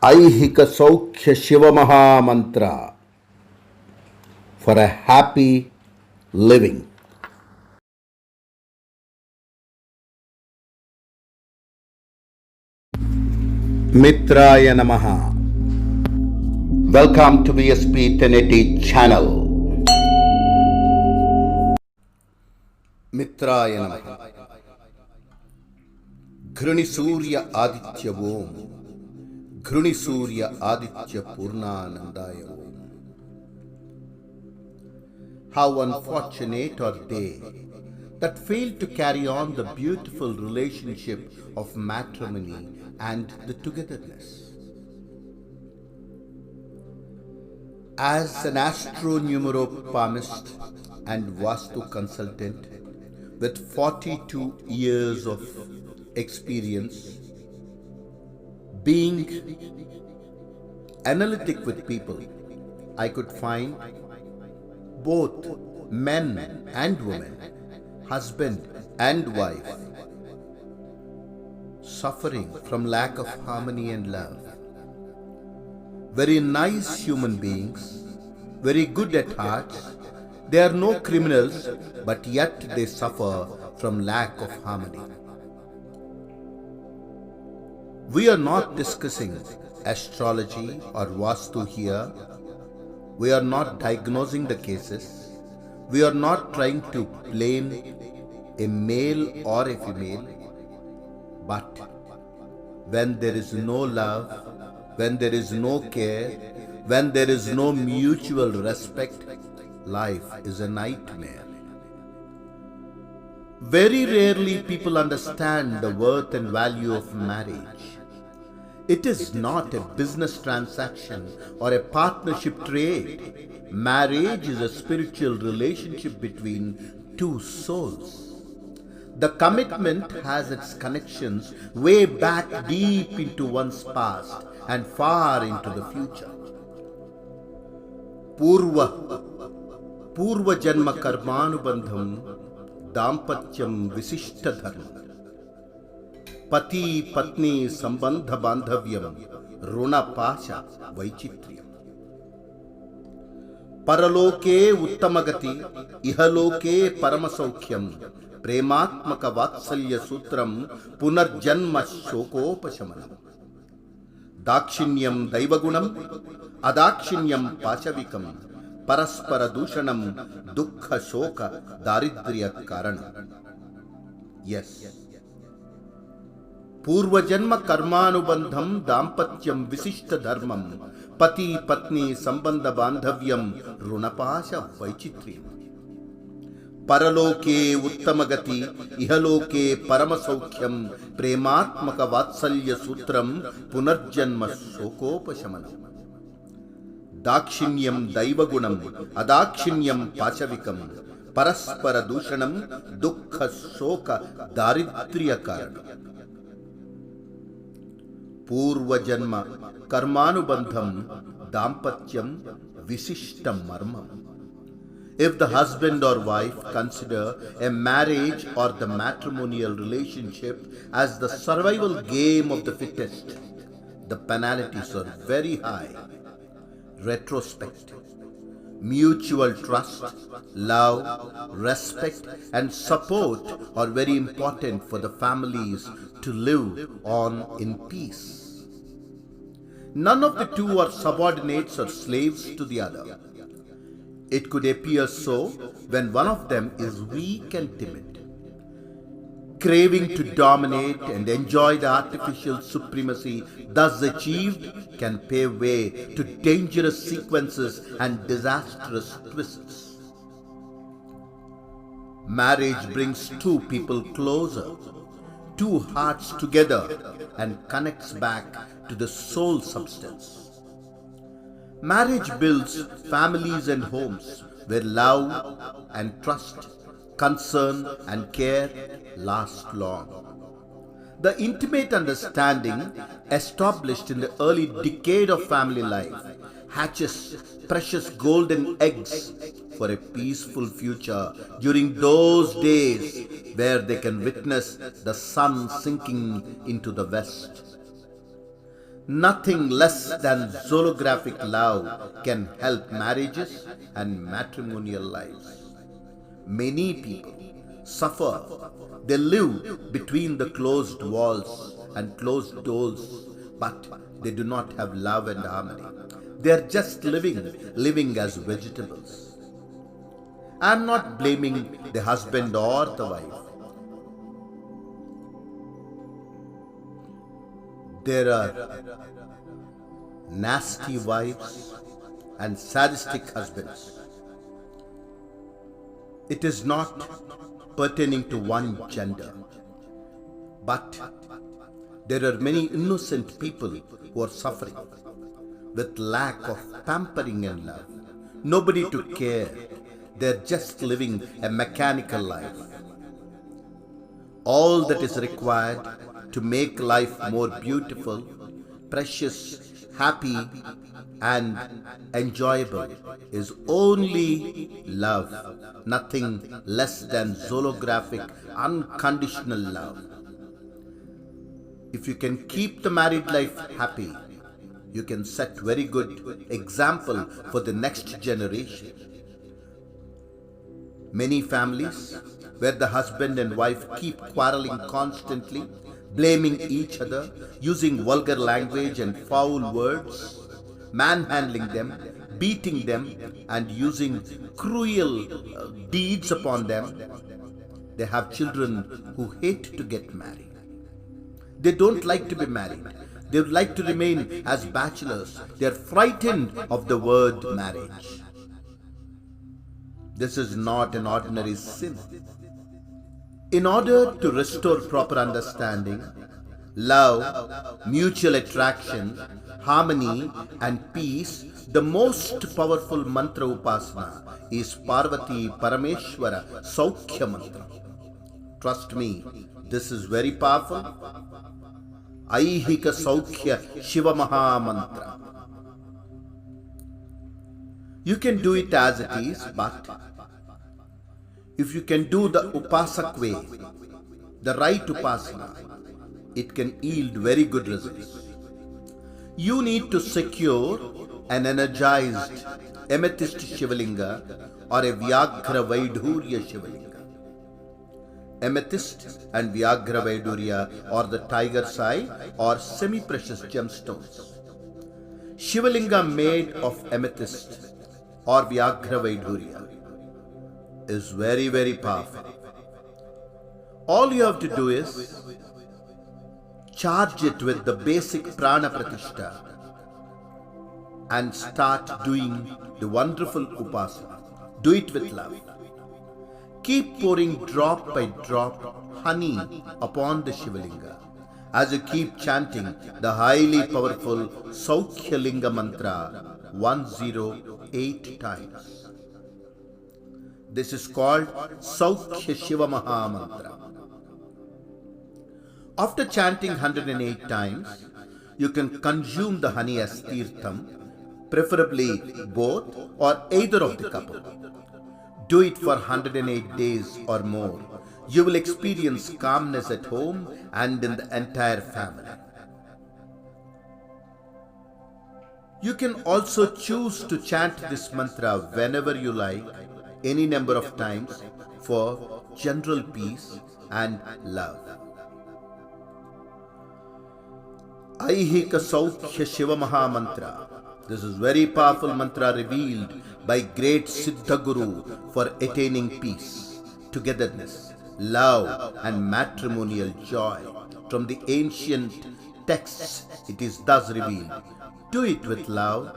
ఐహిక సౌఖ్య శివమహామంత్ర for a happy living. మిత్రాయ నమః. Welcome to VSP 1080 channel. మిత్రాయ నమః. ఘృణి సూర్య ఆదిత్య ఓం. ఘృణి సూర్య ఆదిత్య పూర్ణానందాయ ఓం. How unfortunate are they that fail to carry on the beautiful relationship of matrimony and the togetherness. As an astronumeropalmist and Vastu consultant with 42 years of experience, being analytic with people, I could find both men and women, husband and wife, suffering from lack of harmony and love. Very nice human beings, very good at heart. They are no criminals, but yet they suffer from lack of harmony. We are not discussing astrology or Vastu here. We are not diagnosing the cases. We are not trying to blame a male or a female. But when there is no love, when there is no care, when there is no mutual respect, life is a nightmare. Very rarely people understand the worth and value of marriage. It is not a business transaction or a partnership trade. Marriage is a spiritual relationship between two souls. The commitment has its connections way back deep into one's past and far into the future. Purva Janma Karmanubandham Dampatyam Visishta Dharma. పతి పత్ని సంబంధ బాంధవ్యం రుణపాశ వైచిత్ర్యం. పరలోకే ఉత్తమగతి ఇహలోకే పరమసౌఖ్యం ప్రేమాత్మక వాత్సల్య సూత్రం పునర్జన్మ శోకోపశమనం. దాక్షిణ్యం దైవగుణం అదాక్షిణ్యం పాశవికం పరస్పర దూషణం దుఃఖ శోక దారిద్ర్య కారణం. Yes, పూర్వజన్మ కర్మానుబంధం దాంపత్యం విశిష్ట ధర్మం పతి పత్ని సంబంధ బాంధవ్యం రుణపాశ వైచిత్ర్యం. పరలోకే ఉత్తమగతి ఇహలోకే పరమసౌఖ్యం ప్రేమాత్మక వాత్సల్య సూత్రం పునర్జన్మ శోకోపశమనం. దాక్షిణ్యం దైవగుణం అదాక్షిణ్యం పాశవికం పరస్పర దూషణం దుఃఖ శోక దారిద్ర్య కారణం. పూర్వజన్మ కర్మానుబంధం దాంపత్యం విశిష్ట మర్మం. If the husband or wife consider a marriage or the matrimonial relationship as the survival game of the fittest, the penalties are very high. Retrospect. Mutual trust, love, respect and support are very important for the families to live on in peace. None of the two are subordinates or slaves to the other. It could appear so when one of them is weak and timid, craving to dominate and enjoy the artificial supremacy thus achieved can pave way to dangerous sequences and disastrous twists. Marriage brings two people closer, two hearts together, and connects back to the soul substance. Marriage builds families and homes where love and trust, concern and care last long. The intimate understanding established in the early decade of family life hatches precious golden eggs for a peaceful future during those days where they can witness the sun sinking into the west. Nothing less than zoolographic love can help marriages and matrimonial lives. Many people suffer. They live between the closed walls and closed doors, but they do not have love and harmony. They are just living as vegetables. I am not blaming the husband or the wife. There are nasty wives and sadistic husbands. It is not pertaining to one gender, but there are many innocent people who are suffering with lack of pampering and love. Nobody to care. They're just living a mechanical life. All that is required to make life more beautiful, precious, happy, and enjoyable is only love, nothing less than zoolographic, unconditional love. If you can keep the married life happy, you can set very good example for the next generation. Many families where the husband and wife keep quarreling constantly, blaming each other, using vulgar language and foul words, manhandling them, beating them, and using cruel deeds upon them. They have children who hate to get married. They don't like to be married. They would like to remain as bachelors. They are frightened of the word marriage. This is not an ordinary sin. In order to restore proper understanding, love, mutual attraction, harmony, and peace, the most powerful mantra upasana is Parvati Parameshwara Saukhya mantra. Trust me, this is very powerful. Aihika Saukhya Shiva Maha mantra. You can do it as it is, but if you can do the upasak way, the right upasana, it can yield very good results. You need to secure an energized amethyst Shivalinga or a Vyaghra Vaidhurya Shivalinga. Amethyst and Vyaghra Vaidhurya or the tiger's eye or semi-precious gemstones. Shivalinga made of amethyst or Vyaghra Vaidhurya is very, very powerful. All you have to do is charge it with the basic prana pratishtha and start doing the wonderful upasana. Do it with love. Keep pouring drop by drop honey upon the Shivalinga as you keep chanting the highly powerful Saukhya Linga mantra 108 times. This is called Saukhya Shiva Maha mantra. After chanting 108 times, you can consume the honey as tirtham, preferably both or either of the couple. Do it for 108 days or more. You will experience calmness at home and in the entire family. You can also choose to chant this mantra whenever you like, any number of times, for general peace and love. Aihika Saukhya Shiva Maha mantra. This is very powerful mantra revealed by great Siddha Guru for attaining peace, togetherness, love and matrimonial joy. From the ancient texts it is thus revealed. Do it with love,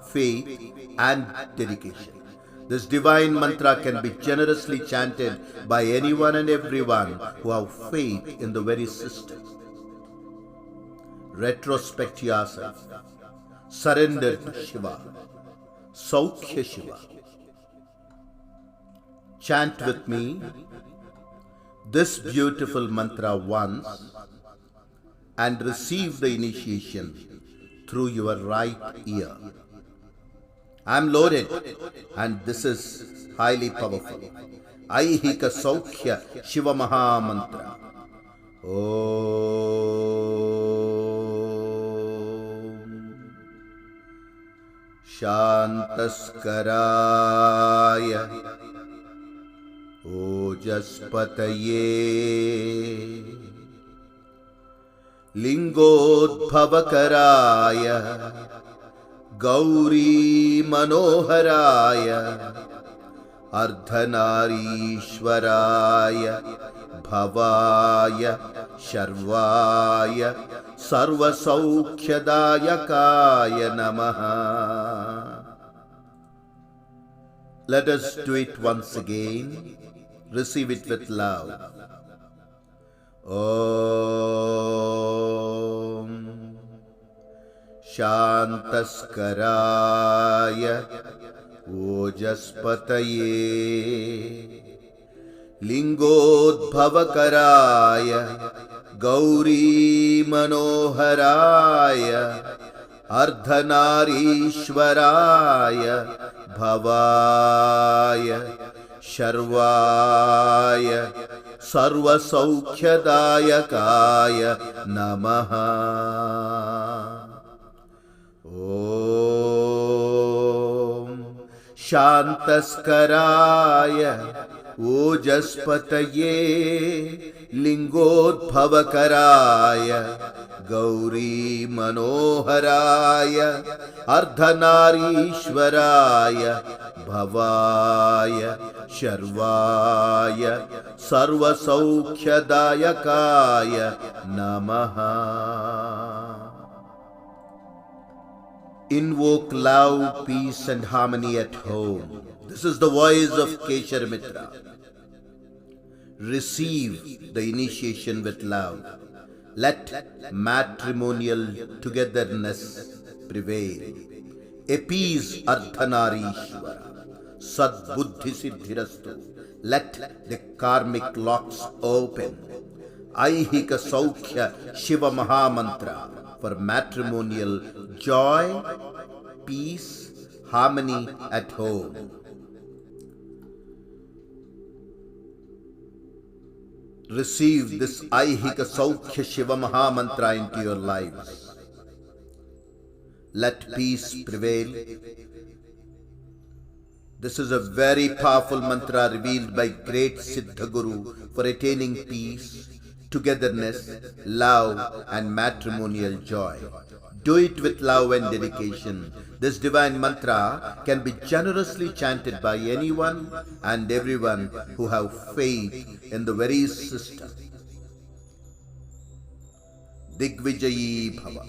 faith and dedication. This divine mantra can be generously chanted by anyone and everyone who have faith in the very system. Retrospect yourself. Surrender to Shiva. Saukhya Shiva. Chant with me this beautiful mantra once and receive the initiation through your right ear. I am loaded and this is highly powerful. Aihika Saukhya Shiva Maha mantra. Oh. शान्तस्कराय ओजस्पतये लिंगोद्भवकराय गौरीमनोहराय अर्धनारीश्वराय भवाय शर्वाय सर्वसौख्यदायकाय नमः. Let us do it once again. Receive it with love. Om Shantaskaraya Ojaspataye Lingodbhavakaraya Gauri Manoharaya Ardhanarishwaraya Bhavaya Sharvaya Sarvasaukhydayakaya Namaha. Om Shantaskaraya Ojaspataye Lingodbhavakaraya Gauri Manoharaya Ardhanarishwaraya Bhavaya Sharvaya Sarvasaukhydayakaya Namaha. Invoke love, peace and harmony at home. This is the voice of Keshar Mitra. Receive the initiation with love. Let matrimonial togetherness prevail. Appease Ardhanarishwara. Sadbuddhi Siddhirastu. Let the karmic locks open. Aihika Saukhya Shiva Mahamantra for matrimonial joy, peace, harmony at home. Receive this Aihika Saukhya Shiva Mahamantra into your lives. Let peace prevail. This is a very powerful mantra revealed by great Siddha Guru for attaining peace, togetherness, love and matrimonial joy. Do it with love and dedication. This divine mantra can be generously chanted by anyone and everyone who have faith in the very system. Digvijayi Bhava.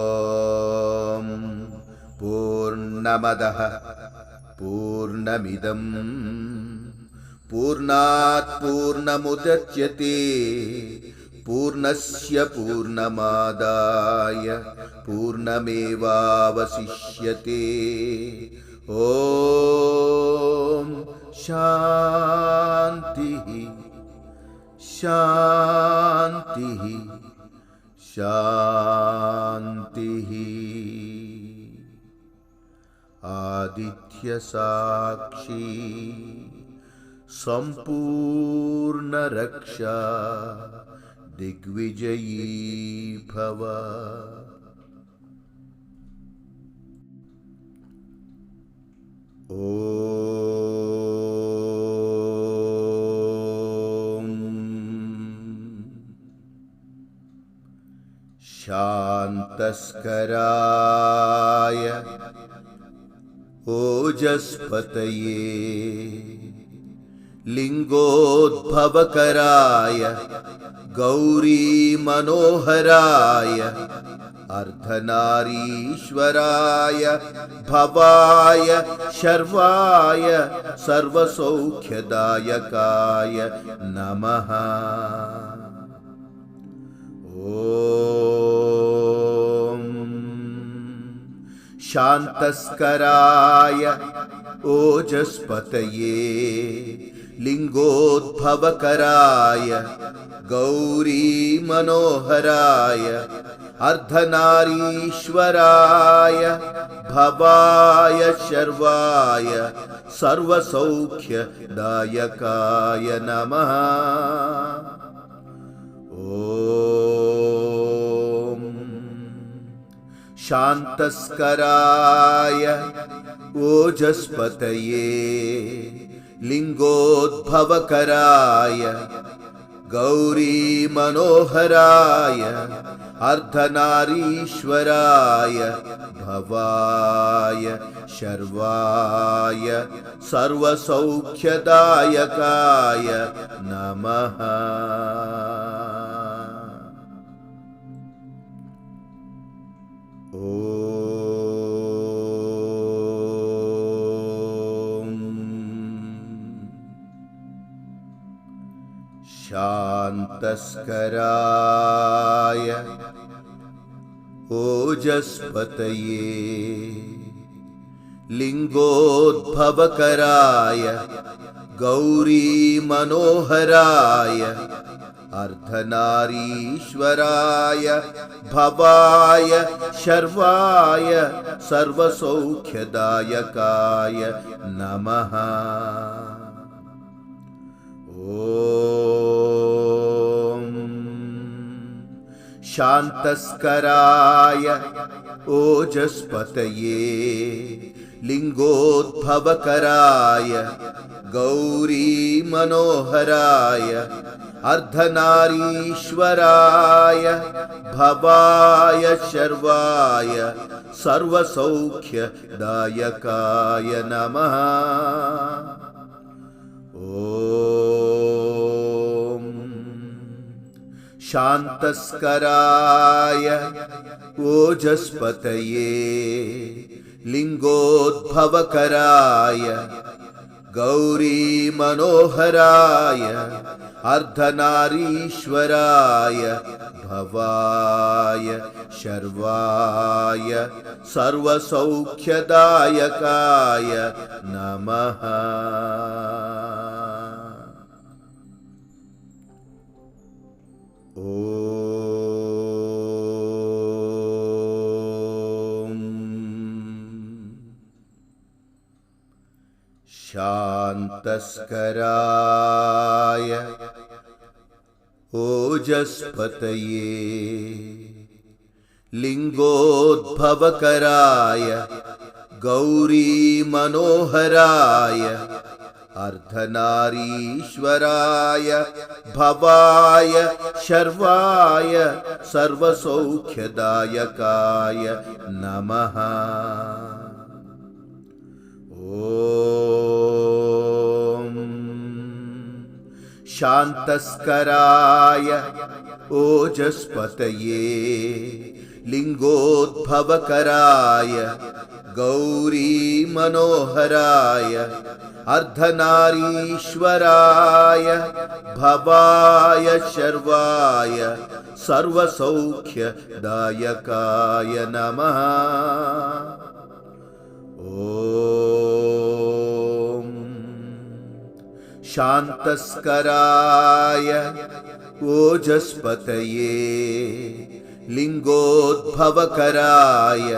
Om Purnamadaha Purnamidam Purnat Purnamudachyate Purnasya Purnamadaya Purnamevavasishyate. Om Shanti Shanti Shanti. Aditya Sakshi Sampurna Raksha Digvijayi Bhava. Om Shantaskaraya Ojaspataye Lingodbhavakaraya Gauri Manoharaya Ardhanarishwaraya Bhavaya Sharvaya Sarvasaukhydayakaya Namaha. Om Shantaskaraya Ojaspataye Lingodbhavakaraya Gauri Manoharaya Ardhanarishwaraya Bhavaya Sharvaya Sarvasaukhydayakaya Namaha. Om शान्तस्कराय ओजस्पतये लिंगोद्भवकराय Gauri Manoharrai अर्धनारीश्वराय भवाय शर्वाय सर्वसौख्यदायकाय नमः। शान्तस्कराय ओजस्पतये लिंगोद्भवकराय गौरी मनोहराय अर्धनारीश्वराय भवाय शर्वाय सर्वसौख्यदायकाय नमः। ॐ शान्तस्कराय ओजस्पतये लिंगोद्भवकराय गौरी मनोहराय अर्धनारीश्वराय भवाय शर्वाय सर्वसौख्यदायकाय नमः। ॐ शान्तस्कराय ओजस्पतये लिंगोद्भवकराय गौरी मनोहराय अर्धनारीश्वराय भवाय शर्वाय सर्वसौख्यदायकाय नमः। शान्तस्कराय ओजस्पतये लिंगोद्भवकराय गौरी मनोहराय अर्धनारीश्वराय भवाय शर्वाय सर्वसौख्यदायकाय नमः। ॐ शान्तस्कराय ओजस्पतये लिंगोद्भवकराय गौरी मनोहराय अर्धनारीश्वराय भवाय शर्वाय सर्वसौख्यदायकाय नमः। ॐ शान्तस्कराय ओजस्पतये लिंगोद्भवकराय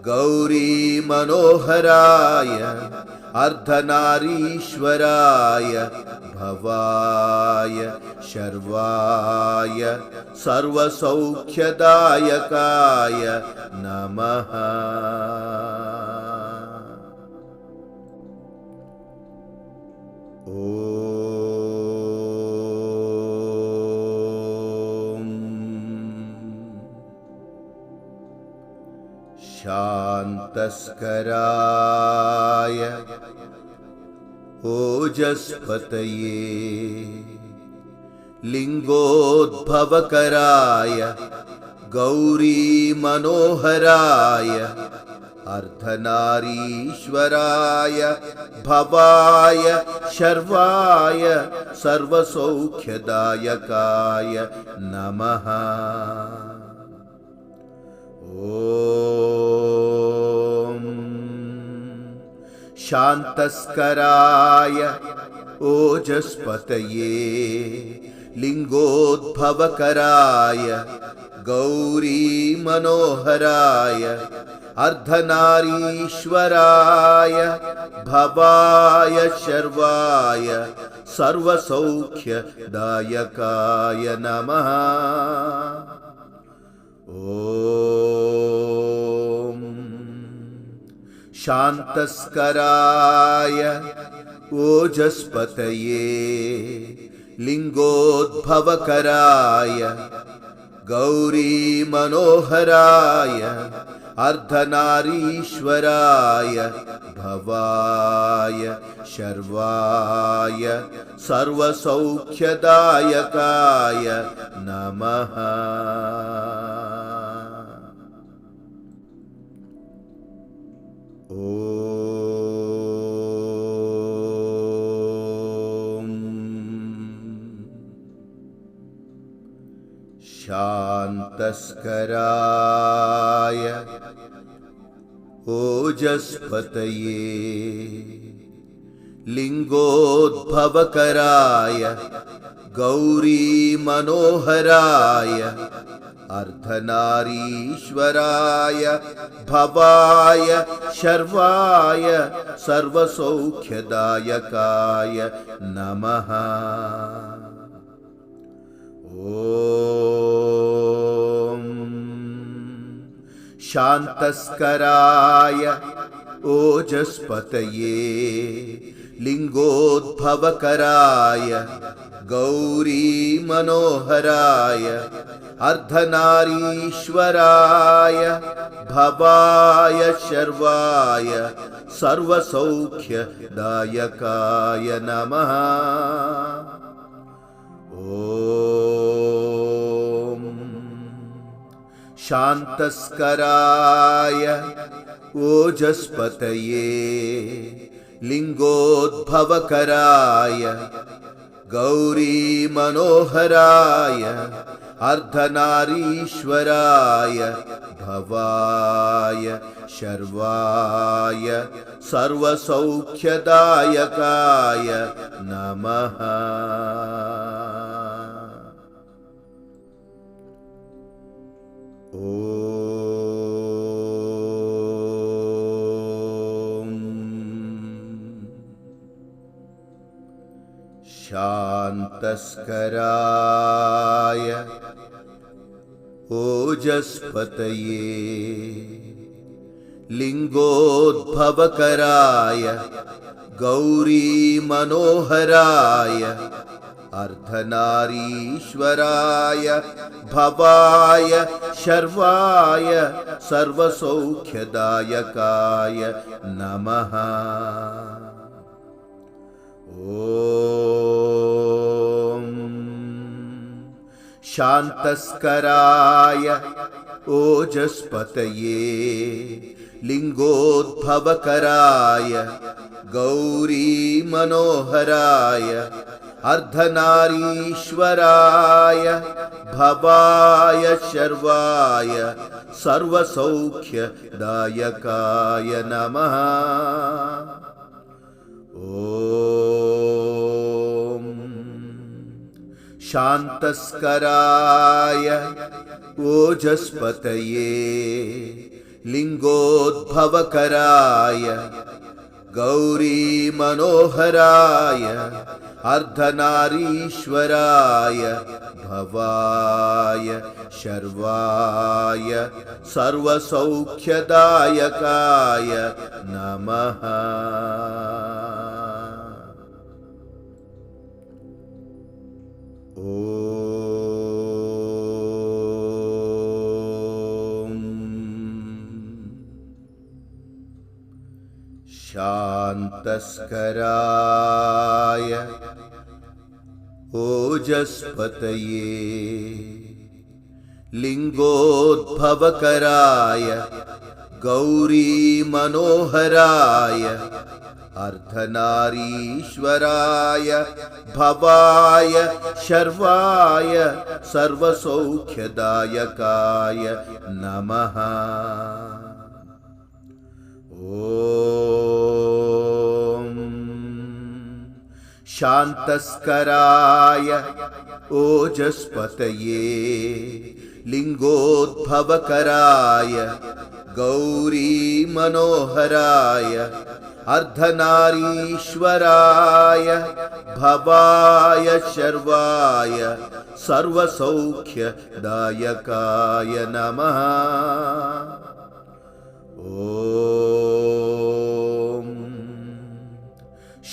गौरी मनोहराय अर्धनारीश्वराय भवाय शर्वाय सर्वसौख्यदायकाय नमः। शान्तस्कराय ओजस्पतये लिंगोद्भवकराय गौरी मनोहराय अर्धनारीश्वराय भवाय शर्वाय सर्वसौख्यदायकाय नमः। ॐ शान्तस्कराय ओजस्पतये लिंगोद्भवकराय गौरी मनोहराय अर्धनारीश्वराय भवाय शर्वाय सर्वसौख्यदायकाय नमः। ॐ शान्तस्कराय ओजस्पतये लिंगोद्भवकराय गौरीमनोहराय अर्धनारीश्वराय भवाय शर्वाय सर्वसौख्यदायकाय नमः। शान्तस्कराय ओजस्पतये लिंगोद्भवकराय गौरीमनोहराय अर्धनारीश्वराय भवाय शर्वाय सर्वसौख्यदायकाय नमः। ॐ शान्तस्कराय ओजस्पतये लिंगोद्भवकराय गौरीमनोहराय अर्धनारीश्वराय भवाय शर्वाय सर्वसौख्यदायकाय नमः। ॐ शान्तस्कराय ओजस्पतये लिंगोद्भवकराय गौरीमनोहराय अर्धनारीश्वराय भवाय शर्वाय सर्वसौख्यदायकाय नमः। ॐ शान्तस्कराय ओजस्पतये लिंगोद्भवकराय गौरीमनोहराय अर्धनारीश्वराय भवाय शर्वाय सर्वसौख्यदायकाय नमः। ॐ शान्तस्कराय ओजस्पतये लिंगोद्भवकराय गौरीमनोहराय अर्धनारीश्वराय भवाय शर्वाय सर्वसौख्यदायकाय नमः। ॐ शान्तस्कराय ओजस्पतये लिंगोद्भवकराय गौरीमनोहराय अर्धनारीश्वराय भवाय शर्वाय सर्वसौख्यदायकाय नमः। ॐ शान्तस्कराय ओजस्पतये लिंगोद्भवकराय गौरीमनोहराय अर्धनारीश्वराय भवाय शर्वाय सर्वसौख्यदायकाय नमः। ॐ शान्तस्कराय ओजस्पतये लिंगोद्भवकराय गौरीमनोहराय अर्धनारीश्वराय भवाय शर्वाय सर्वसौख्यदायकाय नमः। ॐ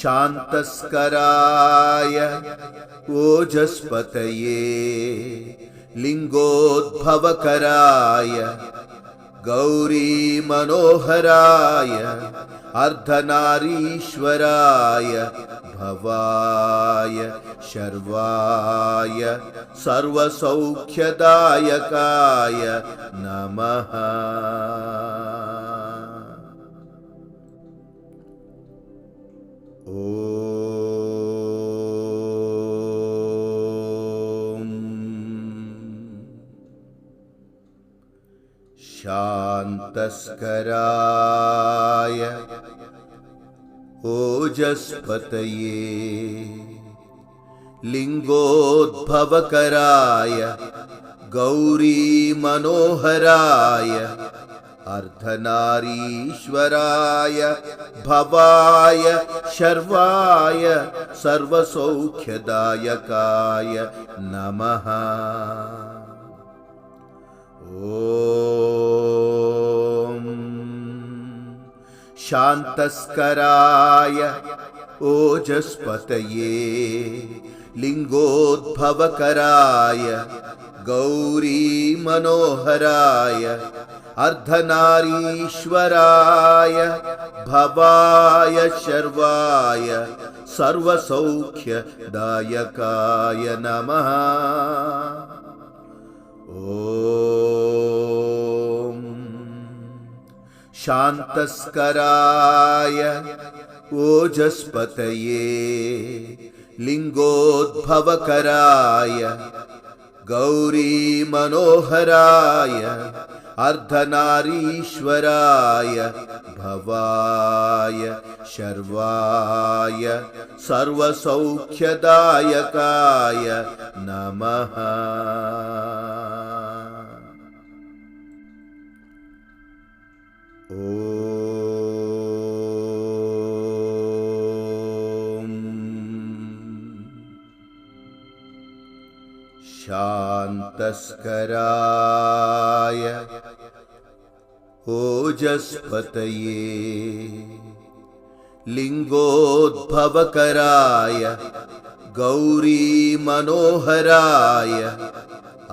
शान्तस्कराय ओजस्पतये लिंगोद्भवकराय गौरीमनोहराय अर्धनारीश्वराय भवाय शर्वाय सर्वसौख्यदायकाय नमः। शान्तस्कराय ओजस्पतये लिंगोद्भवकराय गौरीमनोहराय अर्धनारीश्वराय भवाय शर्वाय सर्वसौख्यदायकाय नमः। ॐ शान्तस्कराय ओजस्पतये लिंगोद्भवकराय गौरीमनोहराय अर्धनारीश्वराय भवाय शर्वाय सर्वसौख्यदायकाय नमः। ॐ शान्तस्कराय ओजस्पतये लिंगोद्भवकराय गौरीमनोहराय अर्धनारीश्वराय भवाय शर्वाय सर्वसौख्यदायकाय नमः। ॐ शान्तस्कराय ओजस्पतये लिंगोद्भवकराय गौरीमनोहराय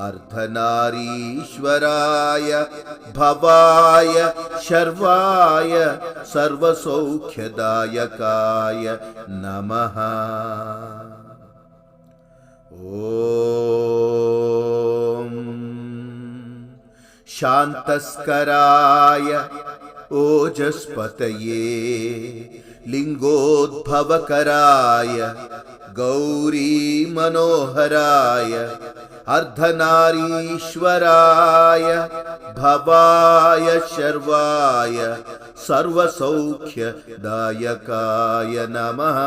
अर्धनारीश्वराय भवाय शर्वाय सर्वसौख्यदायकाय नमः। ॐ शान्तस्कराय ओजस्पतये लिंगोद्भवकराय गौरीमनोहराय अर्धनारीश्वराय भवाय शर्वाय सर्वसौख्यदायकाय नमः।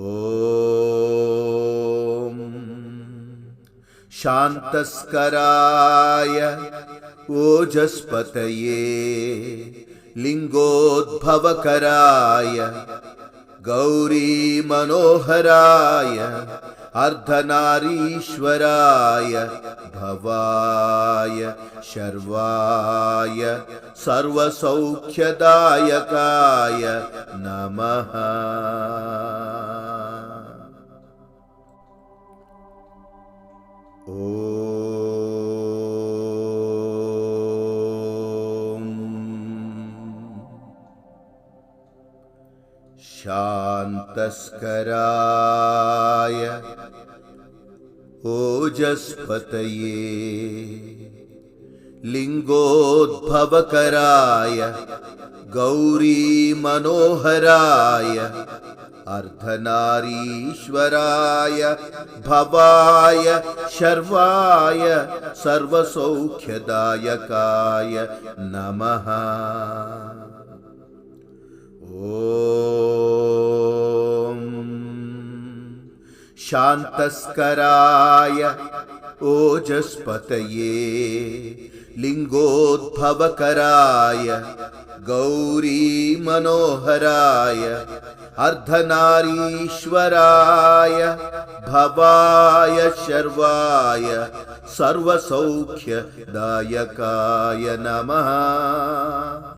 ॐ शान्तस्कराय ओजस्पतये लिंगोद्भवकराय गौरीमनोहराय अर्धनारीश्वराय भवाय शर्वाय सर्वसौख्यदायकाय नमः। ॐ शान्तस्कराय ओजस्पतये लिंगोद्भवकराय गौरीमनोहराय अर्धनारीश्वराय भवाय शर्वाय सर्वसौख्यदायकाय नमः। ॐ शान्तस्कराय ओजस्पतये लिंगोद्भवकराय गौरीमनोहराय अर्धनारीश्वराय भवाय शर्वाय सर्वसौख्यदायकाय नमः।